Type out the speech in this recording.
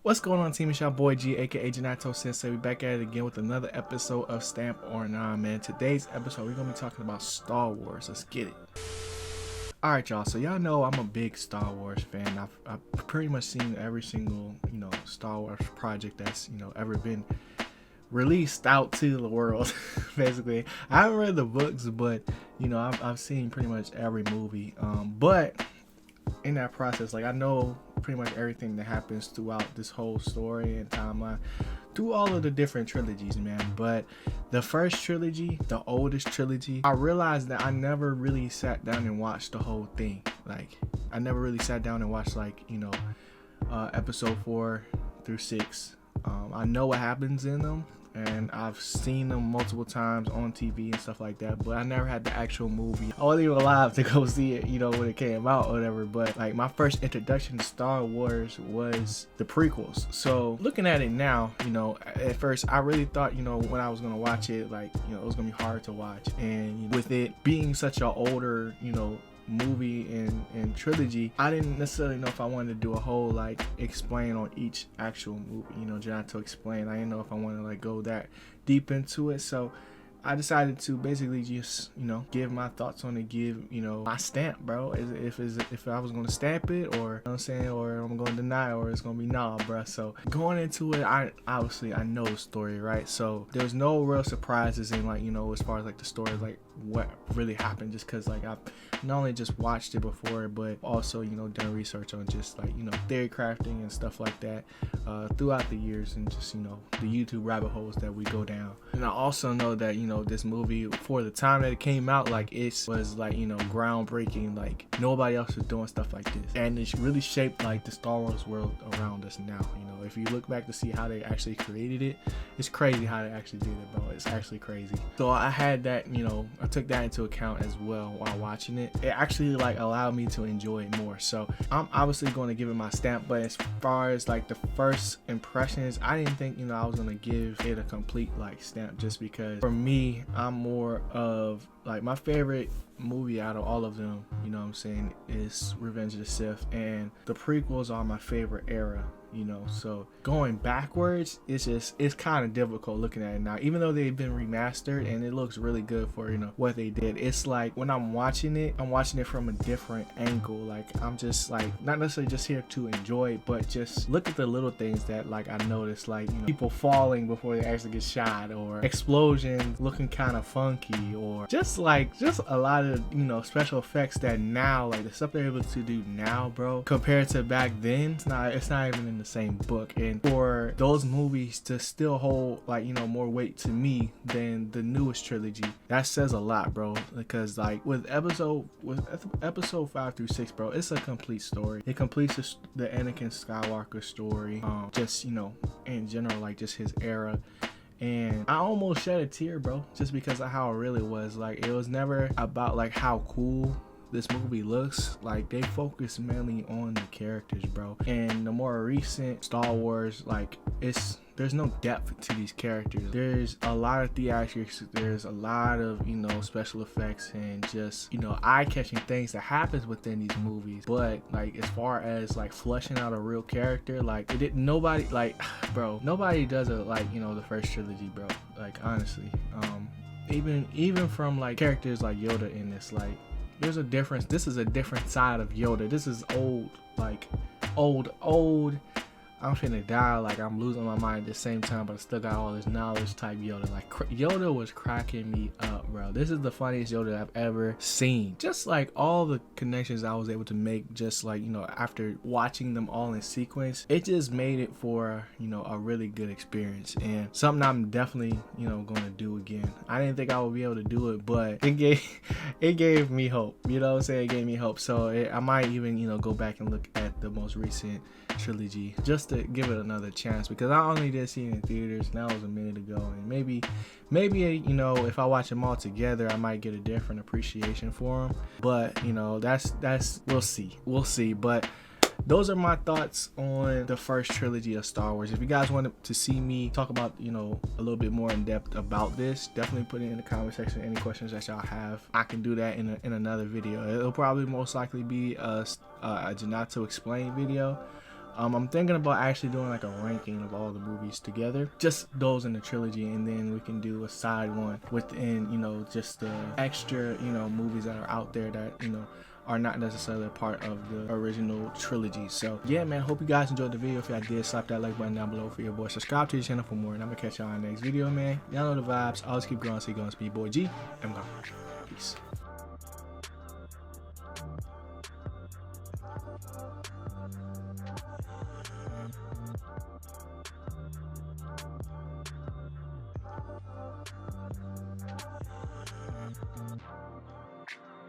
What's going on, team? It's your boy G, aka Janato Sensei. We back at it again with another episode of Stamp or Nah, man. Today's episode, we're gonna be talking about Star Wars. Let's get it. Alright, y'all. So y'all know I'm a big Star Wars fan. I've pretty much seen every single, Star Wars project that's, ever been released out to the world. Basically, I haven't read the books, but I've seen pretty much every movie. But in that process, like, I know pretty much everything that happens throughout this whole story and timeline through all of the different trilogies, man. But the first trilogy, the oldest trilogy, I realized that I never really sat down and watched the whole thing. Like, I never really sat down and watched, like, episode 4 through 6. I know what happens in them, and I've seen them multiple times on TV and stuff like that, but I never had the actual movie. I wasn't even alive to go see it, when it came out or whatever. But like, my first introduction to Star Wars was the prequels. So looking at it now, at first I really thought, when I was gonna watch it, like, it was gonna be hard to watch. And with it being such an older, movie and trilogy, I didn't necessarily know if I wanted to do a whole like explain on each actual movie, just to explain. I didn't know if I wanted to like go that deep into it, so I decided to basically just give my thoughts on it, give my stamp, bro. If I was gonna stamp it, or or I'm gonna deny it, or it's gonna be nah, bro. So going into it, I know the story, right? So there's no real surprises in, like, as far as like the story, like what really happened, just because like I've not only just watched it before, but also done research on just like theory crafting and stuff like that throughout the years, and just the YouTube rabbit holes that we go down. And I also know that this movie, for the time that it came out, like, it was like groundbreaking. Like, nobody else was doing stuff like this, and it really shaped like the Star Wars world around us now. If you look back to see how they actually created it, it's crazy how they actually did it, bro. It's actually crazy. So I had that, I took that into account as well while watching it. It actually like allowed me to enjoy it more. So I'm obviously going to give it my stamp, but as far as like the first impressions, I didn't think I was going to give it a complete like stamp, just because for me, I'm more of like, my favorite movie out of all of them, is Revenge of the Sith, and the prequels are my favorite era. So going backwards, it's kind of difficult looking at it now, even though they've been remastered and it looks really good for what they did. It's like, when I'm watching it from a different angle. Like, I'm just like, not necessarily just here to enjoy it, but just look at the little things that like I noticed, like people falling before they actually get shot, or explosions looking kind of funky, or just a lot of special effects that now, like the stuff they're able to do now, bro, compared to back then, it's not even in the same book. And for those movies to still hold like more weight to me than the newest trilogy, that says a lot, bro. Because like with episode 5 through 6, bro, it's a complete story. It completes the Anakin Skywalker story, just in general, like just his era. And I almost shed a tear, bro, just because of how it really was. Like, it was never about like how cool this movie looks. Like, they focus mainly on the characters, bro. And the more recent Star Wars, like, there's no depth to these characters. There's a lot of theatrics, there's a lot of special effects, and just eye-catching things that happens within these movies. But like, as far as like fleshing out a real character, like, nobody does it like the first trilogy, bro. Like, honestly, even from like characters like Yoda in this, like, there's a difference. This is a different side of Yoda. This is old. I'm finna die, like I'm losing my mind at the same time, but I still got all this knowledge type Yoda. Like, Yoda was cracking me up, bro. This is the funniest Yoda I've ever seen. Just like all the connections I was able to make, just like after watching them all in sequence, it just made it for a really good experience, and something I'm definitely gonna do again. I didn't think I would be able to do it, but it gave me hope. It gave me hope. So I might even go back and look at the most recent trilogy just to give it another chance, because I only did see it in theaters, and that was a minute ago. And maybe if I watch them all together, I might get a different appreciation for them. But that's we'll see. But those are my thoughts on the first trilogy of Star Wars. If you guys wanted to see me talk about a little bit more in depth about this, definitely put it in the comment section. Any questions that y'all have, I can do that in another video. It'll probably most likely be a Janato explain video. I'm thinking about actually doing like a ranking of all the movies together, just those in the trilogy, and then we can do a side one within, you know, just the extra, you know, movies that are out there that, you know, are not necessarily a part of the original trilogy. So yeah, man, hope you guys enjoyed the video. If y'all did, slap that like button down below for your boy. Subscribe to the channel for more, and I'm gonna catch y'all in the next video, man. Y'all know the vibes. Always keep growing, so you're gonna speed boy G. I'm gone. Peace.